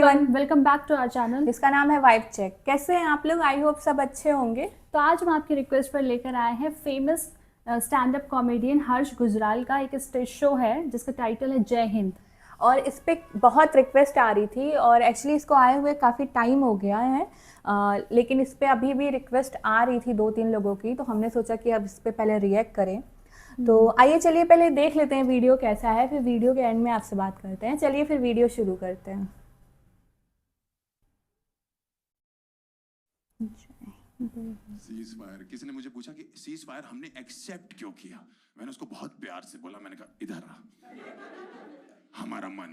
Everyone, welcome back to our channel जिसका नाम है वाइब चेक। कैसे हैं आप लोग? आई होप सब अच्छे होंगे। तो आज हम आपकी रिक्वेस्ट पर लेकर आए हैं फेमस स्टैंड अप कॉमेडियन हर्ष गुजराल का एक स्टेज शो है जिसका टाइटल है जय हिंद। और इस पर बहुत रिक्वेस्ट आ रही थी और एक्चुअली इसको आए हुए काफ़ी टाइम हो गया है, लेकिन इस पर अभी भी रिक्वेस्ट आ रही थी 2-3 लोगों की, तो हमने सोचा कि अब इस पर पहले रिएक्ट करें। तो आइए चलिए पहले देख लेते हैं वीडियो कैसा है, फिर वीडियो के एंड में आपसे बात करते हैं। चलिए फिर वीडियो शुरू करते हैं। Cease fire. किसी ने मुझे पूछा कि सीज फायर हमने एक्सेप्ट क्यों किया। मैंने उसको बहुत प्यार से बोला, मैंने कहा इधर आ, हमारा मन।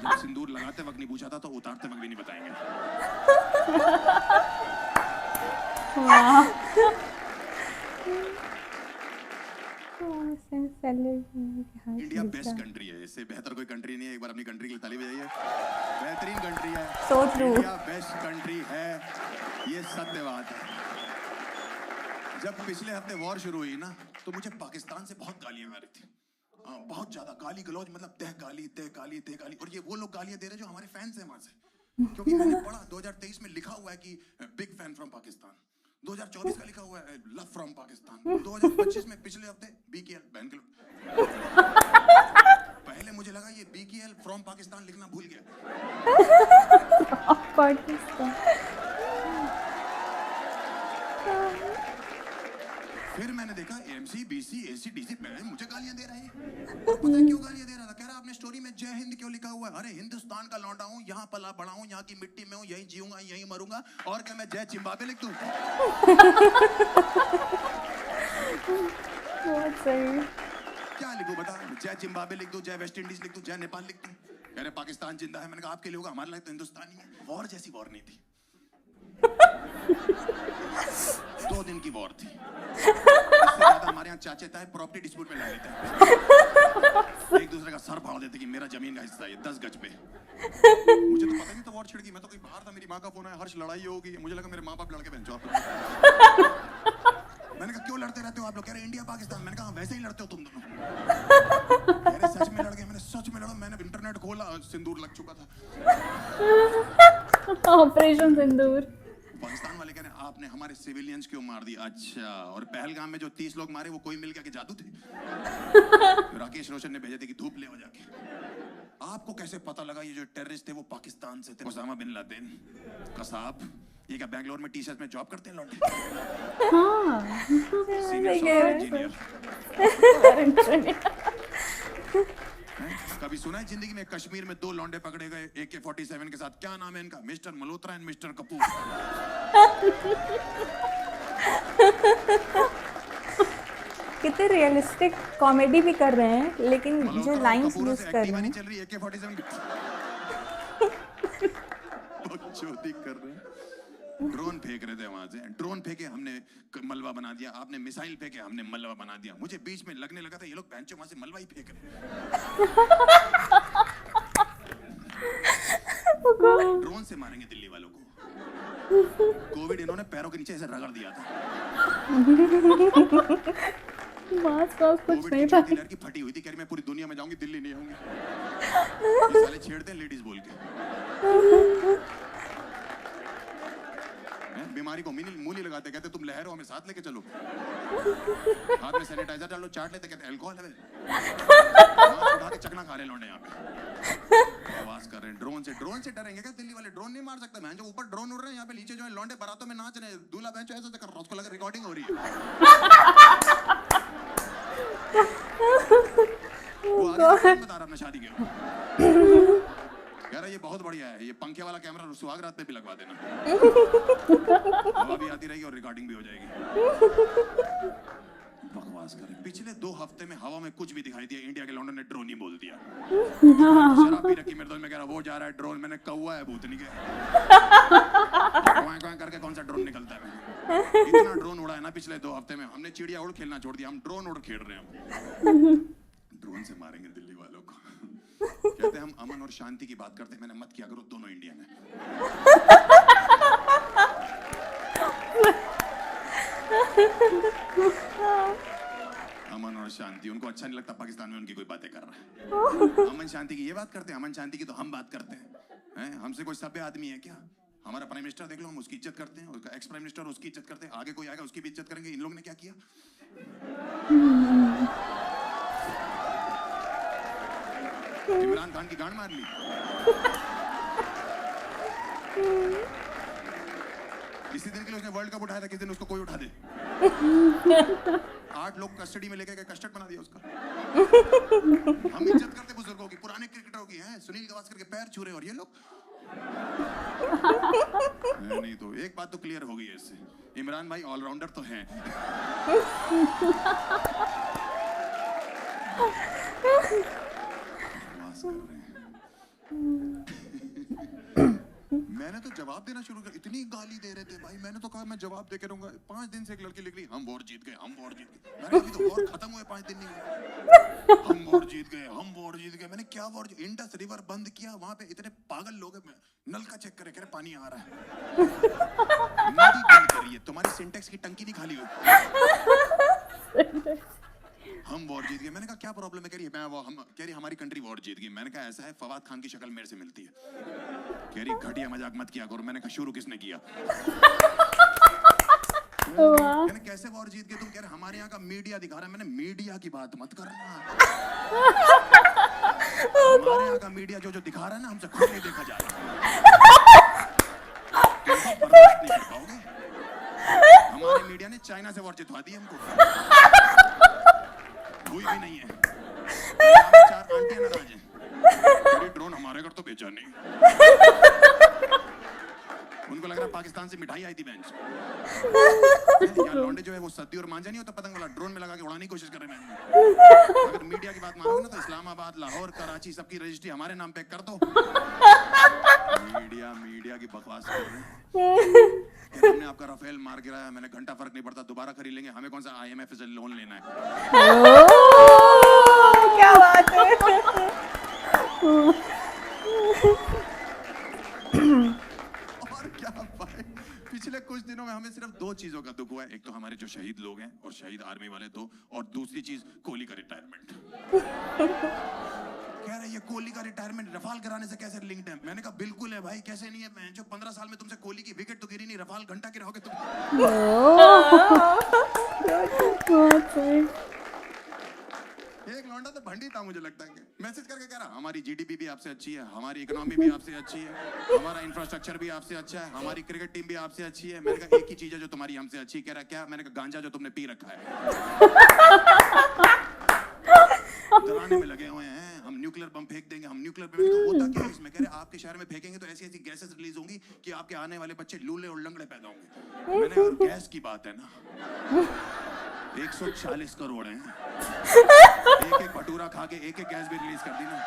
जब सिंदूर लगाते वक्त नहीं पूछा था तो उतारते वक्त भी नहीं बताएंगे। इंडिया बेस्ट कंट्री है, इससे बेहतर कोई कंट्री नहीं है। एक बार अपनी कंट्री के लिए ताली बजाइए। बेहतरीन कंट्री है, So true. India best country है, ये सत्य बात है। जब पिछले हफ्ते वॉर शुरू हुई ना, तो मुझे पाकिस्तान से बहुत गालियां आ रही थी, बहुत ज्यादा गाली गलौज, मतलब तह गाली तह गाली तह गाली। और ये वो लोग गालियां दे रहे जो हमारे फैंस हैं वहां से, क्योंकि मैंने पढ़ा 2023 में लिखा हुआ है कि बिग फैन फ्रॉम पाकिस्तान। 2024 का लिखा हुआ है लव फ्रॉम पाकिस्तान। 2025 में पिछले हफ्ते बीकेएल बैन कर। पहले मुझे लगा ये बीकेएल फ्रॉम पाकिस्तान लिखना भूल गया। फिर मैंने देखा एमसी बीसी एसी डीसी मुझे गालियां दे रहे हैं। पता है क्यों गालियां दे रहा था? कह रहा आपने स्टोरी में जय हिंद क्यों लिखा हुआ है? अरे हिंदुस्तान का लौंडा हूँ, यहाँ पला बड़ा हूँ, यहाँ की मिट्टी में हूँ, यहीं जीऊंगा यहीं मरूंगा। और क्या मैं जय जिम्बाब्वे लिख दूं? बहुत सही। क्या लिखूं बता? जय जिम्बाब्वे लिख दूं, जय वेस्ट इंडीज लिख दूं, जय नेपाल लिख दूं? कह रहे पाकिस्तान जिंदा है। मैंने कहा आपके लिए होगा, हमारे लिए तो हिंदुस्तान ही है। वॉर जैसी वॉर नहीं थी, 2 दिन की वॉर थी। इससे ज्यादा हमारे यहाँ चाचे ताए प्रॉपर्टी डिस्प्यूट में लड़ लेते हैं, एक दूसरे का सर फाड़ देते कि मेरा जमीन का हिस्सा है 10 गज पे। मुझे तो पता नहीं था वॉर छिड़ गई। मैं तो कहीं बाहर था, मेरी माँ का फोन आया, हर्ष लड़ाई होगी। मुझे लगा मेरे माँ बाप लड़के बहन जॉब। मैंने कहा क्यों लड़ते रहते हो आप लोग? कह रहे इंडिया पाकिस्तान। मैंने कहा वैसे ही लड़ते हो तुम दोनों। कह रहे सच में लड़ गए। मैंने सच में लड़ा। मैंने इंटरनेट खोला, सिंदूर लग चुका था। ऑपरेशन सिंदूर। पाकिस्तान वाले कह रहे हैं आपने हमारे सिविलियंस क्यों मार दिया? अच्छा, और पहलगाम में जो 30 लोग मारे वो कोई मिल गया कि जादू थे? राकेश रोशन ने भेजे थे कि धूप ले हो जाके। आपको कैसे पता लगा ये जो टेररिस्ट थे वो पाकिस्तान से थे? ओसामा बिन लादेन, कसाब, ये क्या बैंगलोर में टी-शर्ट में जॉब करते हैं लौंडे? हाँ, सीनियर इंजीनियर। कभी सुना है जिंदगी में कश्मीर में 2 लौंडे पकड़े गए AK-47 के साथ? क्या नाम है इनका? Mister Malhotra and mister Kapoor. कितने रियलिस्टिक कॉमेडी भी कर रहे हैं, लेकिन जो लाइंस यूज कर रहे हैं चल रही है AK-47 चोटी कर रहे हैं। ड्रोन फेंक रहे थे वहां से, ड्रोन फेंके हमने मलबा बना दिया, आपने मिसाइल फेंके हमने मलबा बना दिया। मुझे बीच में लगने लगा था ये लोग बेंचो वहां से मलबा ही फेंक रहे। ड्रोन से मारेंगे दिल्ली वालों को। कोविड इन्होंने पैरों के नीचे ऐसे रगड़ दिया था। कुछ नहीं था की फटी हुई थी, कह रही मैं पूरी दुनिया में जाऊंगी, दिल्ली नहीं आऊंगी। ये साले छेड़ते हैं लेडीज बोल के। बीमारी को मूली लगाते, कहते तुम लहर हो हमें साथ लेके चलो। हाथ में सैनिटाइजर डालो, चाट लेते, कहते अल्कोहल है। उठा के चकना खा रहे लौंडे यहाँ पे, आवाज कर रहे हैं। ड्रोन से डरेंगे क्या दिल्ली वाले? ड्रोन नहीं मार सकते। मैं जो ऊपर ड्रोन उड़ रहे हैं, यहाँ पे नीचे जो है लौंडे बारातों में नाच रहे हैं, दूल्हा बहन ऐसा कर रहा है, उसको लगा रिकॉर्डिंग हो रही है। वो आगे बता रहा अपना शादी के, कह रहा ये बहुत बढ़िया है, ये पंखे वाला कैमरा सुहाग रात पे भी लगवा देना। हवा भी आती रहेगी और रिकॉर्डिंग भी हो जाएगी। बकवास कर। पिछले 2 हफ्ते में हवा में कुछ भी दिखाई दिया, इंडिया के लौंडों ने ड्रोन ही बोल दिया। शराब पी रखी मेरे दोस्त में, कह रहा वो जा रहा है ड्रोन। मैंने कौवा है भूतनी के, करके कौन सा ड्रोन निकलता है? इतना ड्रोन उड़ा है ना पिछले 2 हफ्ते में। हमने चिड़िया उड़ खेलना छोड़ दिया, हम ड्रोन उड़ खेल रहे हैं। ड्रोन से मारेंगे दिल्ली वालों को। कहते हैं हम अमन और शांति की बात करते हैं। मैंने मत किया करो, दोनों इंडियन है। अमन और शांति, उनको अच्छा नहीं लगता पाकिस्तान में उनकी कोई बातें कर रहा है। अमन शांति की ये बात करते हैं, अमन शांति की तो हम बात करते हैं। हमसे कोई सभ्य आदमी है क्या? हमारा प्राइम मिनिस्टर देख लो, हम उसकी इज्जत करते हैं, उसका एक्स प्राइम मिनिस्टर उसकी इज्जत करते हैं, आगे कोई आएगा उसकी भी इज्जत करेंगे। इन लोगों ने क्या किया? इमरान खान की गांड मार ली। इसी दिन के लिए उसने वर्ल्ड कप उठाया था, किस दिन उसको कोई उठा दे। 8 लोग कस्टडी में लेके गए, कस्टर्ड बना दिया उसका। हम इज्जत करते बुजुर्गों की, पुराने क्रिकेटरों की हैं, सुनील गावस्कर के पैर छू रहे और ये लोग नहीं। तो एक बात तो क्लियर हो गई है इससे, इमरान भाई ऑलराउंडर तो हैं। मैंने तो जवाब देना शुरू किया, इतनी गाली दे रहे थे भाई, मैंने तो कहा मैं जवाब दे के रहूंगा। 5 दिन से एक लड़की लिख रही, हम वॉर जीत गए, हम वॉर जीत गए। मैंने अभी तो वॉर खत्म हुए 5 दिन नहीं हुए, हम वॉर जीत गए, हम वॉर जीत गए। मैंने क्या वॉर? इंडस रिवर बंद किया, वहां पे इतने पागल लोग हैं, नल का चेक करे, कह रहे पानी आ रहा है। नदी बंद करिए, तुम्हारी सिंटेक्स की टंकी नहीं खाली हो। हम वॉर जीत गए। मैंने कहा क्या प्रॉब्लम है? कह रही कह रही हमारी कंट्री वॉर जीत गई। मैंने कहा ऐसा है, फवाद खान की शक्ल मेरे से मिलती है। कह रही घटिया मजाक मत किया करो। मैंने कहा शुरू किसने किया? मैंने कैसे वॉर जीत गए? तुम कह रहे हमारे यहाँ का मीडिया दिखा रहा है। मैंने मीडिया की बात मत करना। हमारे यहाँ का मीडिया जो दिखा रहा है ना, हमसे खुद नहीं देखा जा रहा। बर्दाश्त नहीं कर पाओगे। हमारे मीडिया ने चाइना से वॉर जितवा दी हमको, हुई भी नहीं है। 4 आंटियां नाराज हैं, ये ड्रोन हमारे घर तो बेचा नहीं। उनको लग रहा है पाकिस्तान से मिठाई आई थी बेंच। यार लौंडे जो है वो सद्दी और मांझा नहीं होता पतंग वाला, ड्रोन में लगा के उड़ाने की कोशिश कर रहे हैं। अगर मीडिया की बात मानोगे ना तो इस्लामाबाद, लाहौर, कराची सबकी रजिस्ट्री हमारे नाम पे कर दो। मीडिया की बकवास कर रहे हैं। हमने आपका राफेल मार गिराया, मैंने घंटा फर्क नहीं पड़ता, दोबारा खरीद लेंगे, हमें कौन सा IMF से लोन लेना है। क्या बात है। और क्या भाई, पिछले कुछ दिनों में हमें सिर्फ 2 चीजों का दुख हुआ है। एक तो हमारे जो शहीद लोग हैं और शहीद आर्मी वाले 2, और दूसरी चीज कोहली का रिटायरमेंट। कह रहे ये कोहली का रिटायरमेंट रफाल कराने से कैसे लिंक्ड है? मैंने कहा बिल्कुल है भाई, कैसे नहीं है। मैं जो 15 साल में तुमसे कोहली की विकेट तो गिरी नहीं, रफाल घंटा गिराओगे तुम। एक लौंडा तो भंडी था मुझे लगता है, मैसेज करके कह रहा हमारी GDP भी आपसे अच्छी है, हमारी इकोनॉमी भी आपसे अच्छी है, हमारा इंफ्रास्ट्रक्चर भी आपसे अच्छा है, हमारी क्रिकेट टीम भी आपसे अच्छी है। मैंने कहा एक ही चीज है जो तुम्हारी हमसे अच्छी। कह रहा क्या? मैंने कहा गांजा जो तुमने पी रखा है। डराने में लगे हुए हैं, हम न्यूक्लियर बम फेंक देंगे, हम न्यूक्लियर बम। होता क्या है इसमें? कह रहे आपके शहर में फेंकेंगे तो ऐसी ऐसी गैसेस रिलीज होंगी कि आपके आने वाले बच्चे लूले और लंगड़े पैदा होंगे। मैंने और गैस की बात है ना, 140 करोड़ हैं, एक भटूरा खा के एक गैस भी रिलीज कर दी ना,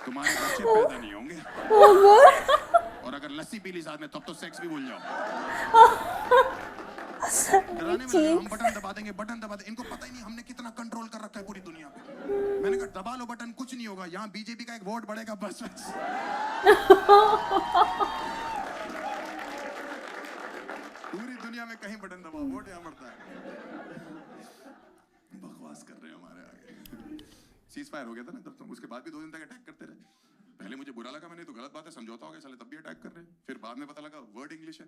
तुम्हारे बच्चे पैदा नहीं होंगे। और अगर लस्सी पी ली साथ में तब तो सेक्स भी भूल जाओ। डराने में लगे, हम बटन दबा देंगे, बटन दबा देंगे। इनको पता ही नहीं हमने कितना कंट्रोल कर रखा है पूरी दुनिया पे। मैंने कहा दबा लो बटन, कुछ नहीं होगा, यहाँ BJP का एक वोट बढ़ेगा बस। पूरी दुनिया में कहीं बटन दबाओ, वोट यहाँ बढ़ता है। बकवास कर रहे हैं हमारे आगे। सीज फायर हो गया था ना तब, तो उसके बाद भी 2 दिन तक अटैक करते रहे। पहले मुझे बुरा लगा, मैंने तो गलत बात है, समझौता हो गया साले, तब भी अटैक कर रहे हैं। फिर बाद में पता लगा वर्ड इंग्लिश है।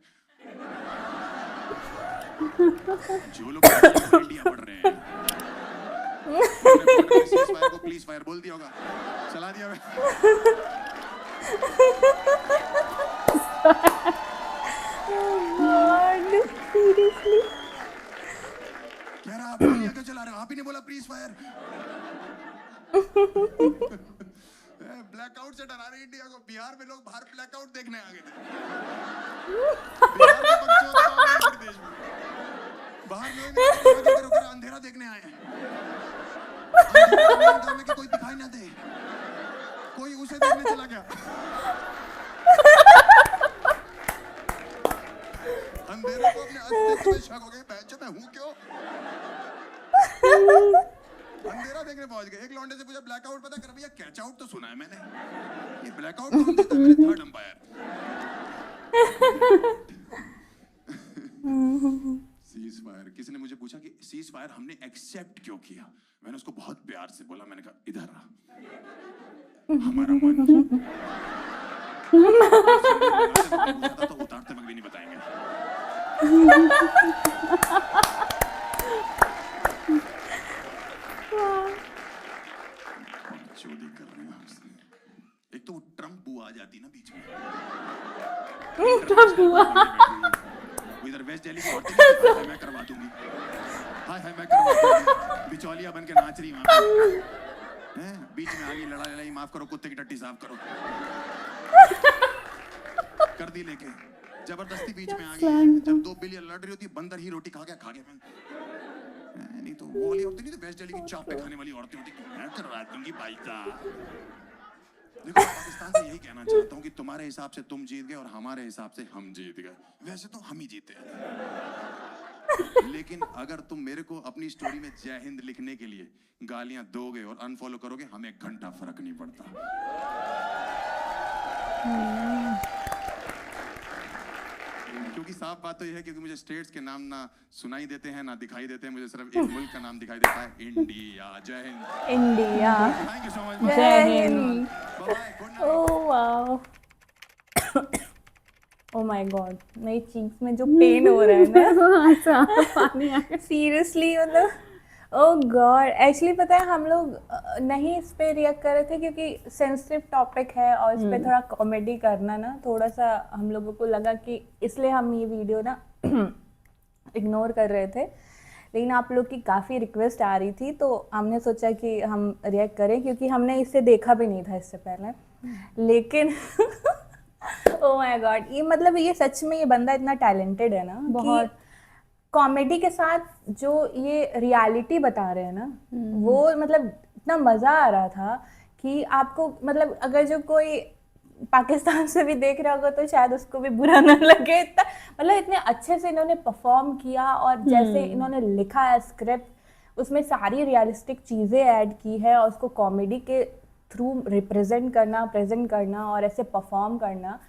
जो लोग इंडिया पढ़ रहे हैं, सीज फायर को प्लीज फायर बोल दिया होगा, चला दिया मैं। सीरियसली कह रहा आप गोलियां क्यों चला रहे हो? आप ही ने बोला प्लीज फायर। ब्लैकआउट से डरा रहे इंडिया को। बिहार में लोग बाहर ब्लैकआउट देखने आ गए थे। बिहार के बच्चों देश में बाहर लोग अंधेरा देखने आए हैं। अंधेरा में कि कोई दिखाई ना दे, कोई उसे देखने चला गया। अंधेरे को अपने अस्तित्व में शक हो गया, बहनचोद मैं हूं क्यों? अंधेरा देखने पहुंच गए। एक लौंडे से पूछा ब्लैकआउट पता कर? भैया कैच आउट तो सुना है मैंने, ये ब्लैकआउट कौन देता है? मेरे थर्ड अंपायर। सीज फायर, किसी ने मुझे पूछा कि सीज फायर हमने एक्सेप्ट क्यों किया। मैंने उसको बहुत प्यार से बोला, मैंने कहा इधर आ, हमारा मन तो उतारते वक्त भी नहीं बताएंगे। चोरी कर रहे हैं आपसे। एक तो वो ट्रम्प बुआ आ जाती ना बीच में, ट्रम्प बुआ वो इधर वेस्ट दिल्ली की औरतें नहीं, मैं करवा दूंगी, हाय हाय मैं करवा दूंगी, बिचौलिया बन के नाच रही वहां पे हैं, बीच में आ गई, लड़ाई माफ करो, कुत्ते की टट्टी साफ करो, कर दी लेके, जबरदस्ती बीच में आ गई। जब दो बिलियन लड़ रही होती है, बंदर ही रोटी खा गया नहीं तो वो वाली औरतें नहीं, तो वेस्ट दिल्ली की चाप पे खाने वाली औरतें होती, मैं करवा दूंगी भाई साहब। देखो पाकिस्तान से यही कहना चाहता हूँ कि तुम्हारे हिसाब से तुम जीत गए और हमारे हिसाब से हम जीत गए, वैसे तो हम ही जीते हैं। लेकिन अगर तुम मेरे को अपनी स्टोरी में जय हिंद लिखने के लिए गालियां दोगे और अनफॉलो करोगे, हमें एक घंटा फर्क नहीं पड़ता। क्योंकि साफ बात तो यह है, क्योंकि मुझे स्टेट्स के नाम ना सुनाई देते हैं ना दिखाई देते हैं, मुझे सिर्फ एक मुल्क का नाम दिखाई देता है, इंडिया। जय हिंद। India. Thank you so much. जय हिंद। Good night. Oh wow, oh my god, मेरी चीक्स में जो पेन हो रहा है ना, पानी आ गया। सीरियसली मतलब ओह गॉड। एक्चुअली पता है हम लोग नहीं इस पे रिएक्ट कर रहे थे क्योंकि सेंसिटिव टॉपिक है और इस पे थोड़ा कॉमेडी करना ना थोड़ा सा हम लोगों को लगा कि इसलिए हम ये वीडियो ना इग्नोर कर रहे थे। लेकिन आप लोग की काफ़ी रिक्वेस्ट आ रही थी तो हमने सोचा कि हम रिएक्ट करें, क्योंकि हमने इसे देखा भी नहीं था इससे पहले। लेकिन ओह माय गॉड, ये मतलब ये सच में ये बंदा इतना टैलेंटेड है ना, बहुत। कॉमेडी के साथ जो ये रियलिटी बता रहे हैं ना, वो मतलब इतना मज़ा आ रहा था कि आपको मतलब अगर जो कोई पाकिस्तान से भी देख रहा होगा तो शायद उसको भी बुरा ना लगे। इतना मतलब इतने अच्छे से इन्होंने परफॉर्म किया और जैसे इन्होंने लिखा है स्क्रिप्ट, उसमें सारी रियलिस्टिक चीज़ें ऐड की है और उसको कॉमेडी के थ्रू रिप्रेजेंट करना, प्रेजेंट करना और ऐसे परफॉर्म करना,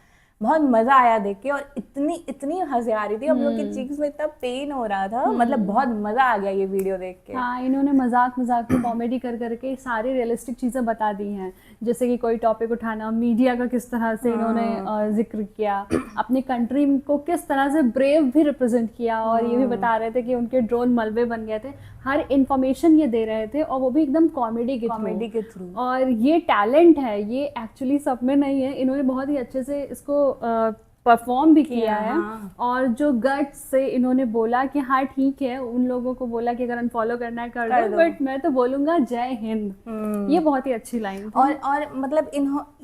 बहुत मज़ा आया देख के। और इतनी हंसी आ रही थी, हम लोग की चीक्स में इतना पेन हो रहा था, मतलब बहुत मज़ा आ गया ये वीडियो देख के। हाँ, इन्होंने मजाक में कॉमेडी कर करके सारी रियलिस्टिक चीज़ें बता दी हैं, जैसे कि कोई टॉपिक उठाना, मीडिया का किस तरह से इन्होंने जिक्र किया, अपनी कंट्री को किस तरह से ब्रेव भी रिप्रेजेंट किया, और ये भी बता रहे थे कि उनके ड्रोन मलबे बन गए थे, हर इंफॉर्मेशन ये दे रहे थे, और वो भी एकदम कॉमेडी के थ्रू। और ये टैलेंट है, ये एक्चुअली सब में नहीं है, इन्होंने बहुत ही अच्छे से इसको परफॉर्म भी किया है। हाँ। और जो गट्स से इन्होंने बोला कि हाँ ठीक है, उन लोगों को बोला कि अगर अनफॉलो करना है कर दो, बट मैं तो बोलूँगा जय हिंद। ये बहुत ही अच्छी लाइन थी। और मतलब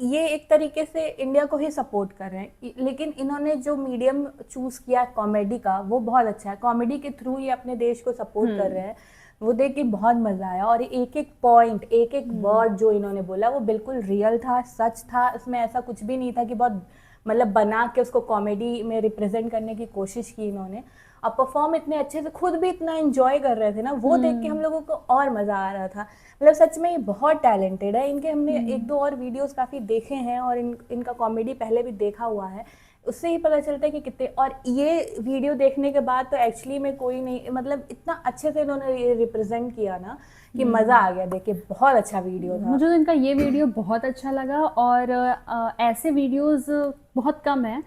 ये एक तरीके से इंडिया को ही सपोर्ट कर रहे हैं, लेकिन इन्होंने जो मीडियम चूज किया कॉमेडी का वो बहुत अच्छा है। कॉमेडी के थ्रू ये अपने देश को सपोर्ट कर रहे हैं, वो देख के बहुत मजा आया। और एक एक पॉइंट, एक एक वर्ड जो इन्होंने बोला वो बिल्कुल रियल था, सच था। उसमें ऐसा कुछ भी नहीं था कि बहुत मतलब बना के उसको कॉमेडी में रिप्रेजेंट करने की कोशिश की इन्होंने। और परफॉर्म इतने अच्छे से, खुद भी इतना एंजॉय कर रहे थे ना, वो देख के हम लोगों को और मज़ा आ रहा था। मतलब सच में ये बहुत टैलेंटेड है। इनके हमने एक दो और वीडियोस काफ़ी देखे हैं और इनका कॉमेडी पहले भी देखा हुआ है, उससे ही पता चलता है कि कितने। और ये वीडियो देखने के बाद तो एक्चुअली में कोई नहीं, मतलब इतना अच्छे से इन्होंने ये रिप्रेजेंट किया ना कि मज़ा आ गया देख के। बहुत अच्छा वीडियो था। मुझे तो इनका ये वीडियो बहुत अच्छा लगा। और ऐसे वीडियोस बहुत कम है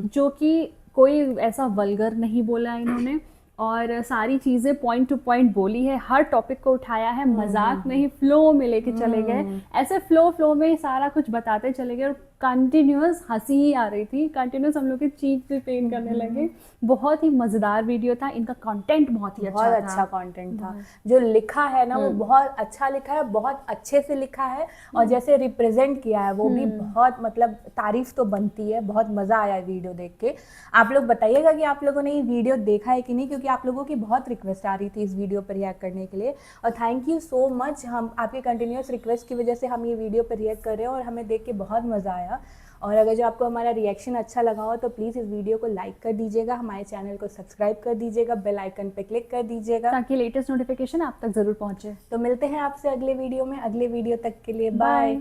जो कि कोई ऐसा वल्गर नहीं बोला इन्होंने, और सारी चीज़ें पॉइंट टू पॉइंट बोली है, हर टॉपिक को उठाया है, मजाक नहीं, फ्लो में लेके चले गए। ऐसे फ्लो में सारा कुछ बताते चले गए, और कंटिन्यूस हंसी ही आ रही थी, कंटिन्यूस हम लोग के चीख भी पेन करने लगे। बहुत ही मज़ेदार वीडियो था। इनका कंटेंट बहुत ही बहुत अच्छा कंटेंट था। जो लिखा है ना वो बहुत अच्छा लिखा है, बहुत अच्छे से लिखा है, और जैसे रिप्रेजेंट किया है वो भी बहुत, मतलब तारीफ तो बनती है। बहुत मज़ा आया वीडियो देख के। आप लोग बताइएगा कि आप लोगों ने ये वीडियो देखा है कि नहीं, क्योंकि आप लोगों की बहुत रिक्वेस्ट आ रही थी इस वीडियो पर रिएक्ट करने के लिए। और थैंक यू सो मच, हम आपके कंटिन्यूस रिक्वेस्ट की वजह से हम ये वीडियो पर रिएक्ट कर रहे हैं और हमें देख के बहुत मज़ा आया। और अगर जो आपको हमारा रिएक्शन अच्छा लगा हो तो प्लीज़ इस वीडियो को लाइक कर दीजिएगा, हमारे चैनल को सब्सक्राइब कर दीजिएगा, बेल आइकन पे क्लिक कर दीजिएगा ताकि लेटेस्ट नोटिफिकेशन आप तक ज़रूर पहुँचे। तो मिलते हैं आपसे अगले वीडियो में। अगले वीडियो तक के लिए बाय।